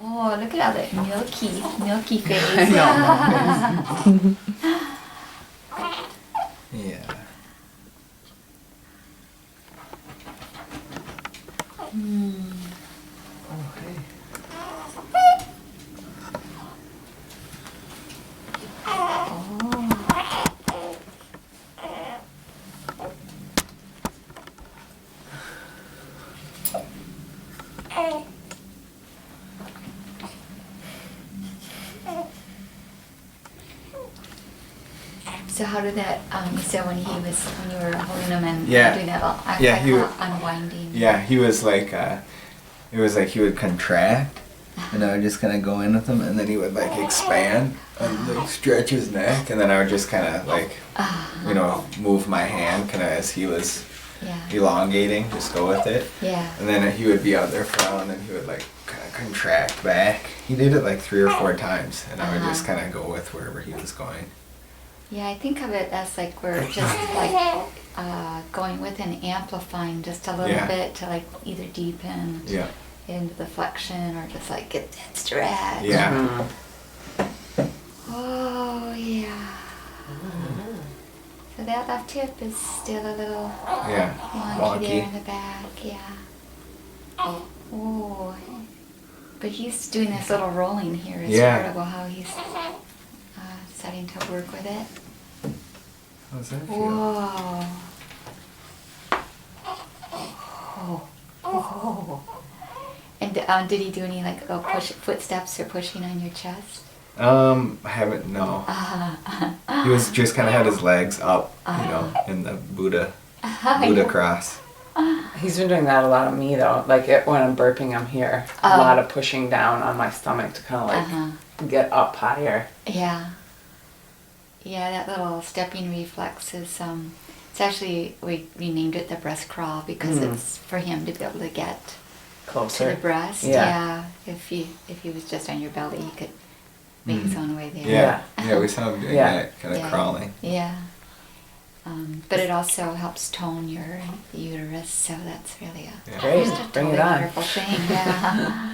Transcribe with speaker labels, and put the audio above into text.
Speaker 1: Oh, look at all that milky face.
Speaker 2: I know. Yeah. Oh, hey.
Speaker 1: So how did that, you said when you were holding him and
Speaker 2: Yeah.
Speaker 1: doing that, I
Speaker 2: Yeah, he
Speaker 1: call
Speaker 2: would-
Speaker 1: it unwinding.
Speaker 2: Yeah, he was like, it was like he would contract, and I would just kind of go in with him, and then he would like expand and like stretch his neck, and then I would just kind of like, you know, move my hand kind of as he was
Speaker 1: Yeah.
Speaker 2: elongating, just go with it.
Speaker 1: Yeah.
Speaker 2: And then he would be out there for a while, and then he would like kind of contract back. He did it like 3 or 4 times, and I would just kind of go with wherever he was going.
Speaker 1: Yeah, I think of it as like we're just like going with and amplifying just a little
Speaker 2: Yeah.
Speaker 1: bit to like either deepen
Speaker 2: Yeah.
Speaker 1: into the flexion or just like get that stretch.
Speaker 2: Yeah.
Speaker 1: Oh yeah. So that left hip is still a little
Speaker 2: Yeah.
Speaker 1: wonky there in
Speaker 2: Wonky.
Speaker 1: the back. Yeah. Oh. But he's doing this little rolling here. It's
Speaker 2: Yeah.
Speaker 1: incredible how he's starting to work with it.
Speaker 2: How's that feel?
Speaker 1: Whoa. Oh. And did he do any like footsteps or pushing on your chest?
Speaker 2: I haven't, no. He was just kind of had his legs up, you know, in the Buddha cross.
Speaker 3: He's been doing that a lot on me though. Like when I'm burping, I'm here. A lot of pushing down on my stomach to kind of like get up higher.
Speaker 1: Yeah. Yeah, that little stepping reflex is it's actually we named it the breast crawl because it's for him to be able to get
Speaker 3: Closer.
Speaker 1: to the breast.
Speaker 3: Yeah.
Speaker 1: If he was just on your belly, he could make his own way there.
Speaker 2: Yeah. Yeah, we saw him doing
Speaker 3: Yeah.
Speaker 2: that, kind of
Speaker 1: Yeah.
Speaker 2: crawling.
Speaker 1: Yeah. But it also helps tone your uterus, so that's really
Speaker 2: Yeah.
Speaker 3: Great.
Speaker 1: just a
Speaker 3: Bring it
Speaker 1: totally
Speaker 3: on.
Speaker 1: wonderful thing. Yeah.